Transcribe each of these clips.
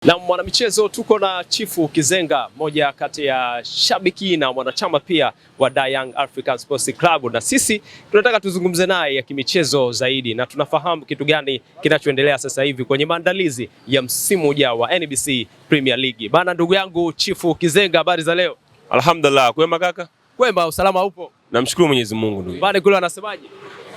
Na mwanamichezo tuko na Chifu Kizenga, moja kati ya shabiki na mwanachama pia wa Da Young African Sports Club, na sisi tunataka tuzungumze naye ya kimichezo zaidi, na tunafahamu kitu gani kinachoendelea sasa hivi kwenye maandalizi ya msimu ujao wa NBC Premier League. Bana, ndugu yangu Chifu Kizenga, habari za leo? Alhamdulillah, kwema kaka? Kwema, usalama upo? Namshukuru Mwenyezi Mungu ndugu. Bana, kule anasemaje?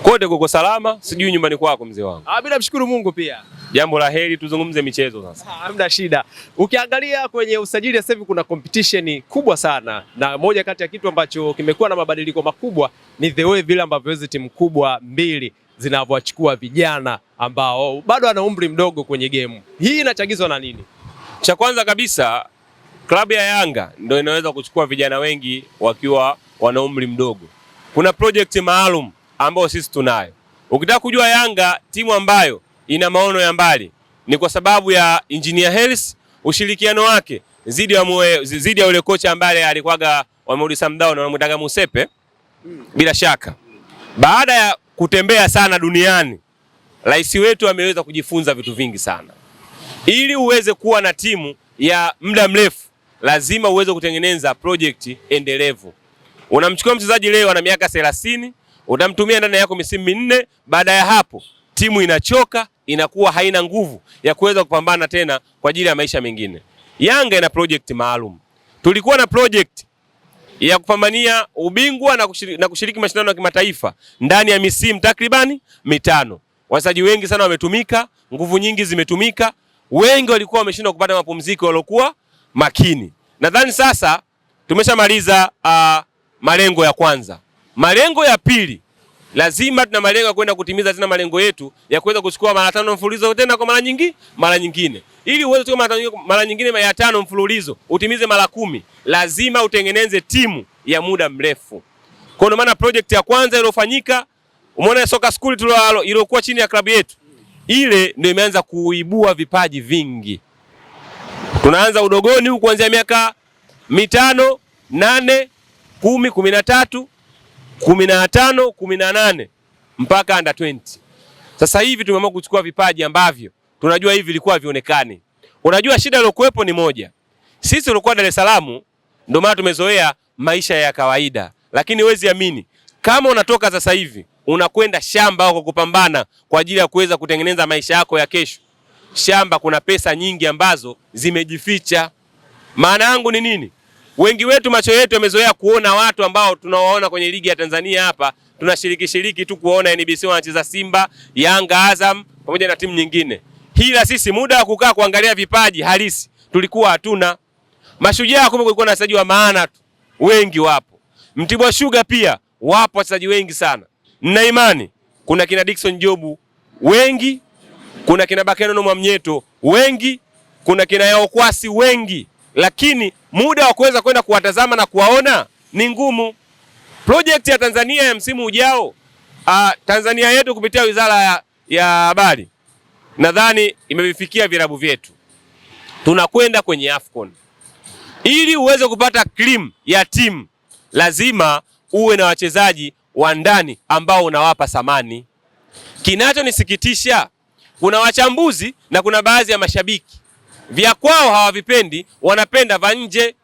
Kote kuko salama, sijui nyumbani kwako mzee wangu. Mimi namshukuru Mungu pia. Jambo la heri, tuzungumze michezo sasa. Hamna shida. Ukiangalia kwenye usajili sasa hivi kuna competition kubwa sana, na moja kati ya kitu ambacho kimekuwa na mabadiliko makubwa ni the way vile ambavyo hizo timu kubwa mbili zinavyochukua vijana ambao bado ana umri mdogo kwenye game. Hii inachagizwa na nini? Cha kwanza kabisa, klabu ya Yanga ndio inaweza kuchukua vijana wengi wakiwa wana umri mdogo. Kuna project maalum ambayo sisi tunayo. Ukitaka kujua Yanga timu ambayo ina maono ya mbali, ni kwa sababu ya Engineer Hersi, ushirikiano wake zidi ya ule kocha ambaye alikuwaga Mamelodi Sundowns na wanamtaga Musepe. Bila shaka baada ya kutembea sana duniani, rais wetu ameweza kujifunza vitu vingi sana. Ili uweze kuwa na timu ya muda mrefu, lazima uweze kutengeneza project endelevu. Unamchukua mchezaji leo ana miaka 30, utamtumia ndani yako misimu minne, baada ya hapo timu inachoka, inakuwa haina nguvu ya kuweza kupambana tena kwa ajili ya maisha mengine. Yanga ina project maalum. Tulikuwa na project ya kupambania ubingwa na kushiriki mashindano ya kimataifa ndani ya misimu takribani 5. Wachezaji wengi sana wametumika, nguvu nyingi zimetumika, wengi walikuwa wameshindwa kupata mapumziko waliokuwa makini. Nadhani sasa tumeshamaliza malengo ya kwanza. Malengo ya pili, lazima tuna malengo ya kwenda kutimiza tena malengo yetu ya kuweza kuchukua mara 5 mfululizo tena kwa mara nyingine. Ili uweze kuchukua mara nyingine ya 5 mfululizo, utimize mara 10, lazima utengeneze timu ya muda mrefu. Kwa hiyo maana project ya kwanza iliyofanyika, umeona soka school iliyokuwa chini ya klabu yetu, ile ndio imeanza kuibua vipaji vingi. Tunaanza udogoni huko kuanzia miaka 5, 8, 10, 13, 15, 18 mpaka under 20. Sasa hivi tumeamua kuchukua vipaji ambavyo tunajua hivi vilikuwa vionekane. Unajua shida iliyokuwepo ni moja. Sisi tulikuwa Dar es Salaam, ndio maana tumezoea maisha ya kawaida. Lakini huwezi amini, kama unatoka sasa hivi unakwenda shamba au kupambana kwa ajili ya kuweza kutengeneza maisha yako ya kesho, shamba kuna pesa nyingi ambazo zimejificha. Maana yangu ni nini? Wengi wetu macho yetu yamezoea kuona watu ambao tunawaona kwenye ligi ya Tanzania hapa, tunashiriki tu kuona NBC wanacheza Simba, Yanga, Azam pamoja na timu nyingine. Hila sisi muda wa kukaa kuangalia vipaji halisi tulikuwa hatuna. Mashujaa kumbe kulikuwa na wachezaji wa maana tu, wengi wapo. Mtibwa Sugar pia wapo wachezaji wengi sana. Nina imani kuna kina Dickson Jobu wengi, kuna kina Bakenono Mwamnyeto wengi, kuna kina Yaokwasi wengi, lakini muda wa kuweza kwenda kuwatazama na kuwaona ni ngumu. Project ya Tanzania ya msimu ujao, Tanzania yetu kupitia Wizara ya Habari nadhani imevifikia vilabu vyetu. Tunakwenda kwenye AFCON. Ili uweze kupata cream ya timu, lazima uwe na wachezaji wa ndani ambao unawapa thamani. Kinachonisikitisha, kuna wachambuzi na kuna baadhi ya mashabiki vya kwao hawavipendi, wanapenda va nje.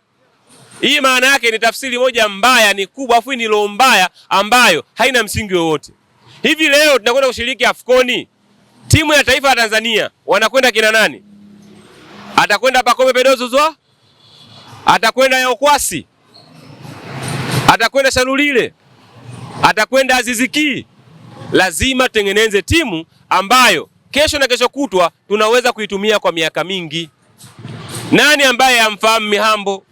Hii maana yake ni tafsiri moja mbaya, ni kubwa, afu ni roho mbaya ambayo haina msingi wowote. Hivi leo tunakwenda kushiriki AFCON. Timu ya taifa ya Tanzania wanakwenda kina nani? Atakwenda Pacome Pedozuzwa? Atakwenda Yaokwasi? Atakwenda Shalulile? Atakwenda Aziziki? Lazima tengeneze timu ambayo kesho na kesho kutwa tunaweza kuitumia kwa miaka mingi. Nani ambaye amfahamu Mihambo?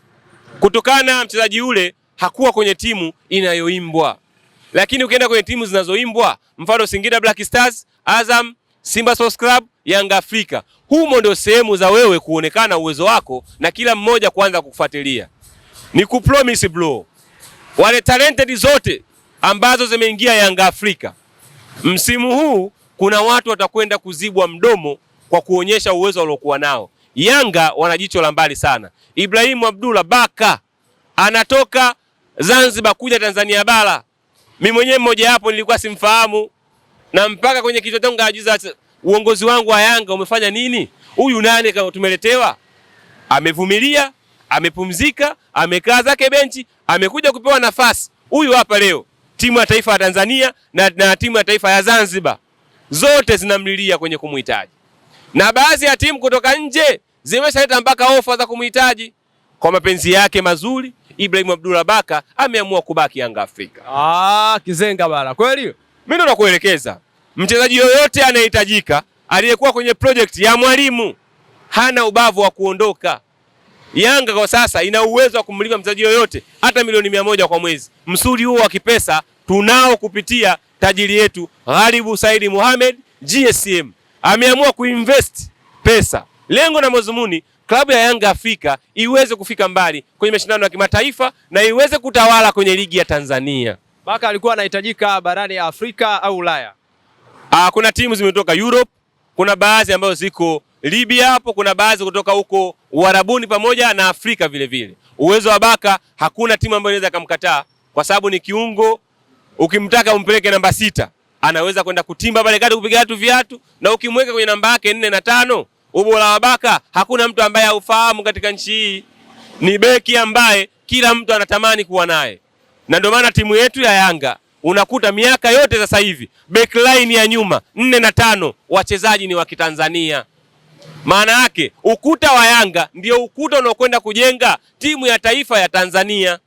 Kutokana mchezaji yule hakuwa kwenye timu inayoimbwa. Lakini ukienda kwenye timu zinazoimbwa, mfano Singida Black Stars, Azam, Simba Sports Club, Yanga Afrika, humo ndio sehemu za wewe kuonekana uwezo wako na kila mmoja kuanza kukufuatilia. Ni kupromise bro, wale talented zote ambazo zimeingia Yanga Afrika, msimu huu kuna watu watakwenda kuzibwa mdomo kwa kuonyesha uwezo waliokuwa nao. Yanga wana jicho la mbali sana. Ibrahim Abdullah Baka anatoka Zanzibar kuja Tanzania bara. Mimi mwenyewe mmoja hapo nilikuwa simfahamu, na mpaka kwenye kichwa changu ngajiza uongozi wangu wa Yanga umefanya nini? Huyu nani kama tumeletewa? Amevumilia, amepumzika, amekaa zake benchi, amekuja kupewa nafasi. Huyu hapa leo timu ya taifa ya Tanzania na timu ya taifa ya Zanzibar zote zinamlilia kwenye kumhitaji, na baadhi ya timu kutoka nje zimeshaleta mpaka ofa za kumhitaji. Kwa mapenzi yake mazuri, Ibrahim Abdullah Baka ameamua kubaki Yanga Afrika. Kizenga bana, kweli mimi ndo nakuelekeza, mchezaji yoyote anayehitajika aliyekuwa kwenye project ya mwalimu hana ubavu wa kuondoka. Yanga kwa sasa ina uwezo wa kumlipa mchezaji yoyote hata milioni 100 kwa mwezi. Msuli huo wa kipesa tunao kupitia tajiri yetu Gharibu Saidi Mohamed GSM. Ameamua kuinvest pesa. Lengo na mazumuni klabu ya Yanga Afrika iweze kufika mbali kwenye mashindano ya kimataifa na iweze kutawala kwenye ligi ya Tanzania. Baka alikuwa anahitajika barani Afrika au Ulaya? Kuna timu zimetoka Europe, kuna baadhi ambazo ziko Libya hapo, kuna baadhi kutoka huko Uarabuni pamoja na Afrika vile vile. Uwezo wa Baka hakuna timu ambayo inaweza kumkataa kwa sababu ni kiungo. Ukimtaka umpeleke namba 6, anaweza kwenda kutimba pale kati kupiga watu viatu, na ukimweka kwenye namba yake 4 na 5, ubora wa Baka hakuna mtu ambaye haufahamu katika nchi hii. Ni beki ambaye kila mtu anatamani kuwa naye. Na ndio maana timu yetu ya Yanga unakuta miaka yote sasa hivi backline ya nyuma 4 na 5 wachezaji ni wa Kitanzania. Maana yake ukuta wa Yanga ndio ukuta unaokwenda kujenga timu ya taifa ya Tanzania.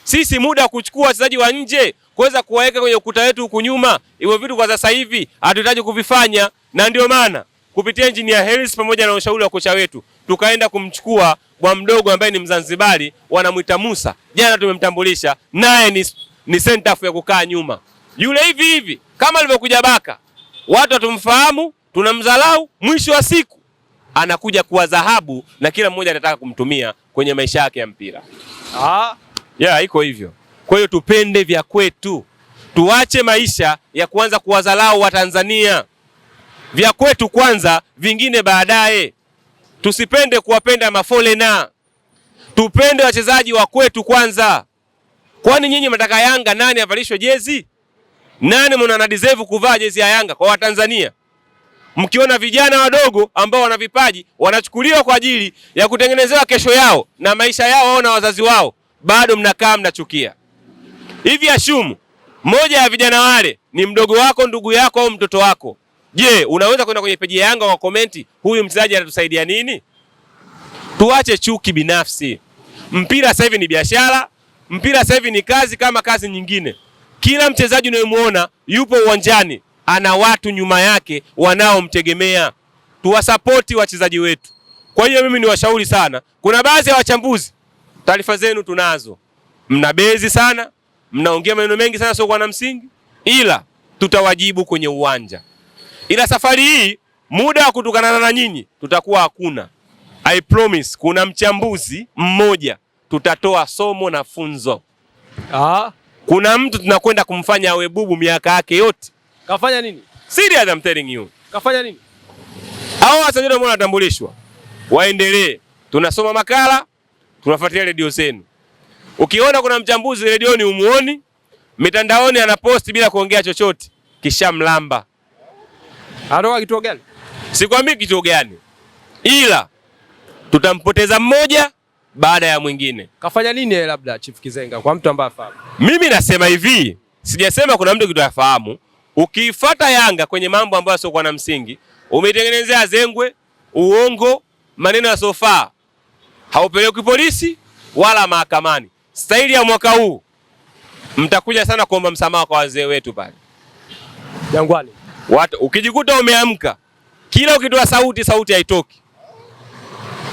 Sisi muda wa kuchukua wachezaji wa nje kuweza kuwaweka kwenye ukuta wetu huku nyuma, hivyo vitu kwa sasa hivi hatuhitaji kuvifanya, na ndio maana kupitia Engineer Harris pamoja na ushauri wa kocha wetu tukaenda kumchukua bwa mdogo ambaye ni Mzanzibari, wanamuita Musa. Jana tumemtambulisha, naye ni center ya kukaa nyuma. Yule hivi hivi kama alivyokuja Baka, watu watumfahamu, tunamdharau, mwisho wa siku anakuja kuwa dhahabu na kila mmoja anataka kumtumia kwenye maisha yake ya mpira. Iko hivyo. Kwa hiyo tupende vya kwetu. Tuache maisha ya kuanza kuwadharau wa Tanzania. Vya kwetu kwanza, vingine baadaye. Tusipende kuwapenda mafolena. Tupende wachezaji wa kwetu kwanza. Kwani nyinyi mnataka Yanga nani avalishwe jezi? Nani mna deserve kuvaa jezi ya Yanga kwa Watanzania? Mkiona vijana wadogo ambao wana vipaji wanachukuliwa kwa ajili ya kutengenezewa kesho yao na maisha yao wao na wazazi wao, bado mnakaa mnachukia. Hivi ashumu mmoja ya vijana wale ni mdogo wako, ndugu yako au mtoto wako. Je, unaweza kwenda kwenye peji ya Yanga kwa komenti, huyu mchezaji anatusaidia nini? Tuache chuki binafsi. Mpira sasa hivi ni biashara, mpira sasa hivi ni kazi kama kazi nyingine. Kila mchezaji unayemuona yupo uwanjani ana watu nyuma yake wanaomtegemea. Tuwasapoti wachezaji wetu. Kwa hiyo mimi niwashauri sana, kuna baadhi ya wachambuzi, taarifa zenu tunazo, mnabezi sana, mnaongea maneno mengi sana sio kwa na msingi, ila tutawajibu kwenye uwanja. Ila safari hii muda wa kutukana na nyinyi tutakuwa hakuna. I promise, kuna mchambuzi mmoja tutatoa somo na funzo. Kuna mtu tunakwenda kumfanya awe bubu miaka yake yote. Kafanya nini? Serious, I'm telling you. Kafanya nini? Hao wasajili ambao wanatambulishwa waendelee. Tunasoma makala, tunafuatilia redio zenu. Ukiona kuna mchambuzi redioni umuoni, mitandaoni anaposti bila kuongea chochote, kisha mlamba. Atoka kituo gani? Sikwambii kituo gani, ila tutampoteza mmoja baada ya mwingine. Kafanya nini labda Chief Kizenga kwa mtu ambaye afahamu? Mimi nasema hivi, sijasema kuna mtu kitafahamu. Ukifuata Yanga kwenye mambo ambayo sio kwa na msingi, umetengenezea zengwe, uongo, maneno ya sofa, haupeleki polisi wala mahakamani. Staili ya mwaka huu mtakuja sana kuomba msamaha kwa wazee wetu pale Jangwani. Watu ukijikuta umeamka, kila ukitoa sauti haitoki,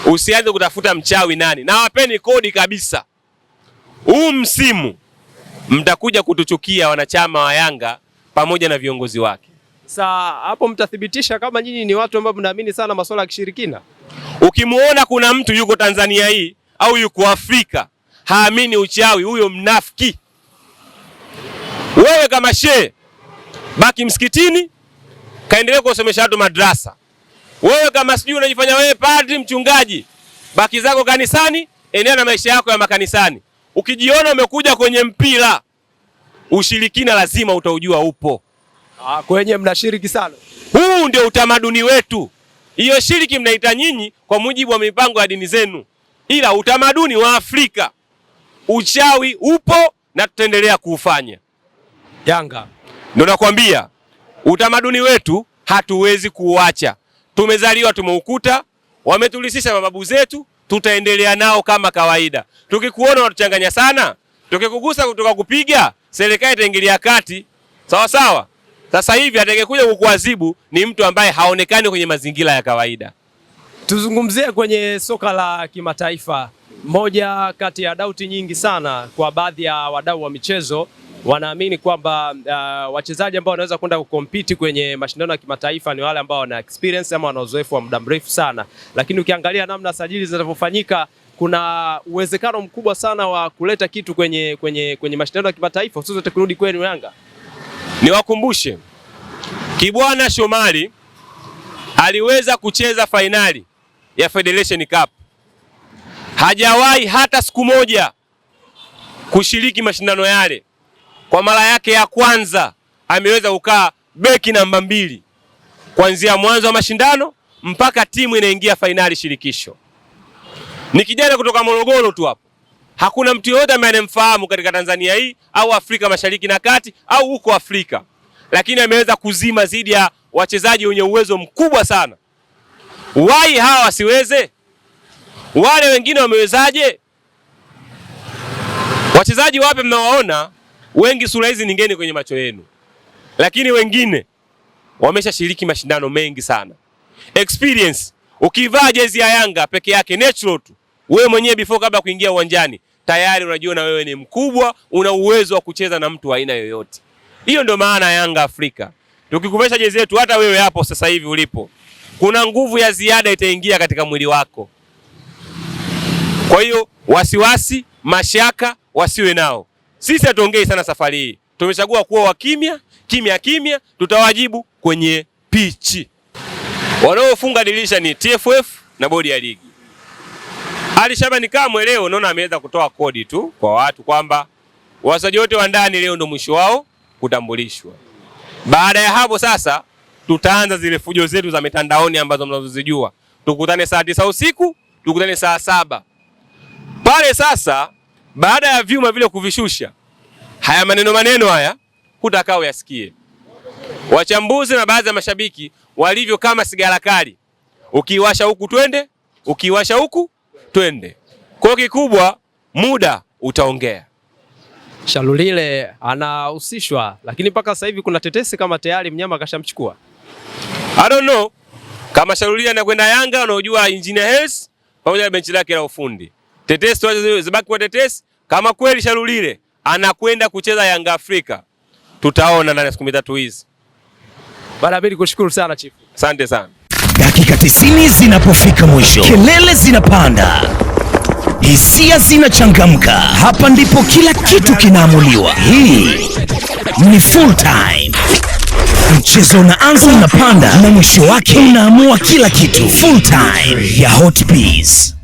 usianze kutafuta mchawi nani, na wapeni kodi kabisa. Huu msimu mtakuja kutuchukia wanachama wa Yanga pamoja na viongozi wake. Sasa hapo mtathibitisha kama nyinyi ni watu ambao mnaamini sana masuala ya kishirikina? Ukimuona kuna mtu yuko Tanzania hii au yuko Afrika haamini uchawi, huyo mnafiki. Wewe kama shehe, baki msikitini, kaendelee kusomesha watu madrasa. Wewe kama sijui unajifanya wewe padri mchungaji, baki zako kanisani, endelea na maisha yako ya makanisani. Ukijiona umekuja kwenye mpira, ushirikina lazima utaujua upo. Kwenye mnashiriki sana. Huu ndio utamaduni wetu. Hiyo shiriki mnaita nyinyi kwa mujibu wa mipango ya dini zenu, ila utamaduni wa Afrika, uchawi upo na tutaendelea kuufanya. Yanga ndio nakwambia, utamaduni wetu hatuwezi kuuacha. Tumezaliwa tumeukuta, wametulisisha mababu zetu, tutaendelea nao kama kawaida. Tukikuona unatuchanganya sana, tukikugusa kutoka kupiga, serikali itaingilia kati. Sawa sawa. Sasa hivi atakayekuja kukuadhibu ni mtu ambaye haonekani kwenye mazingira ya kawaida. Tuzungumzie kwenye soka la kimataifa. Moja kati ya dauti nyingi sana kwa baadhi ya wadau wa michezo, wanaamini kwamba wachezaji ambao wanaweza kwenda kukompiti kwenye mashindano ya kimataifa ni wale ambao wana experience ama wana uzoefu wa muda mrefu sana. Lakini ukiangalia namna sajili zinavyofanyika, kuna uwezekano mkubwa sana wa kuleta kitu kwenye mashindano ya kimataifa, hususan tukirudi kwenu Yanga. Niwakumbushe, Kibwana Shomari aliweza kucheza fainali ya Federation Cup. Hajawahi hata siku moja kushiriki mashindano yale. Kwa mara yake ya kwanza ameweza kukaa beki namba 2 kuanzia mwanzo wa mashindano mpaka timu inaingia fainali shirikisho. Ni kijana kutoka Morogoro tu hapo. Hakuna mtu yote ambaye anemfahamu katika Tanzania hii au Afrika Mashariki na Kati au huko Afrika. Lakini ameweza kuzima zidi ya wachezaji wenye uwezo mkubwa sana. Why hawa wasiweze? Wale wengine wamewezaje? Wachezaji wapi mnawaona? Wengi sura hizi ningeni kwenye macho yenu. Lakini wengine wameshashiriki mashindano mengi sana. Experience. Ukivaa jezi ya Yanga peke yake natural tu, wewe mwenyewe before kabla kuingia uwanjani tayari unajiona wewe ni mkubwa, una uwezo wa kucheza na mtu wa aina yoyote. Hiyo ndio maana Yanga Afrika. Tukikuvesha jezi yetu, hata wewe hapo sasa hivi ulipo, kuna nguvu ya ziada itaingia katika mwili wako. Kwa hiyo wasiwasi, mashaka wasiwe nao. Sisi hatuongei sana safari hii. Tumechagua kuwa wakimya, kimya, tutawajibu kwenye pichi. Wanaofunga dirisha ni TFF na bodi ya ligi. Ali Shabani Kamwe leo naona ameweza kutoa kodi tu kwa watu kwamba wachezaji wote wa ndani leo ndio mwisho wao kutambulishwa. Baada ya hapo sasa tutaanza zile fujo zetu za mitandaoni ambazo mnazozijua. Tukutane saa 9 usiku, tukutane saa 7. Pale sasa baada ya vyuma vile kuvishusha, haya maneno haya hutakao yasikie. Wachambuzi na baadhi ya mashabiki walivyo kama sigara kali. Ukiwasha huku twende, ukiwasha huku twende. Kwa kikubwa muda utaongea. Shalulile anahusishwa, lakini mpaka sasa hivi kuna tetesi kama tayari mnyama akashamchukua. I don't know kama Shalulile anakwenda Yanga, unaojua Engineer Hersi pamoja na benchi lake la ufundi. Tetesi zibaki kwa tetesi. Kama kweli Shalulile anakwenda kucheza Yanga Afrika, tutaona ndani ya siku 3 hizi. Baada ya kushukuru sana Chief. Asante sana. Dakika 90 zinapofika mwisho, kelele zinapanda, hisia zinachangamka. Hapa ndipo kila kitu kinaamuliwa. Hii ni full time. Mchezo unaanza, unapanda na mwisho wake unaamua kila kitu. Full time ya Hot Biz.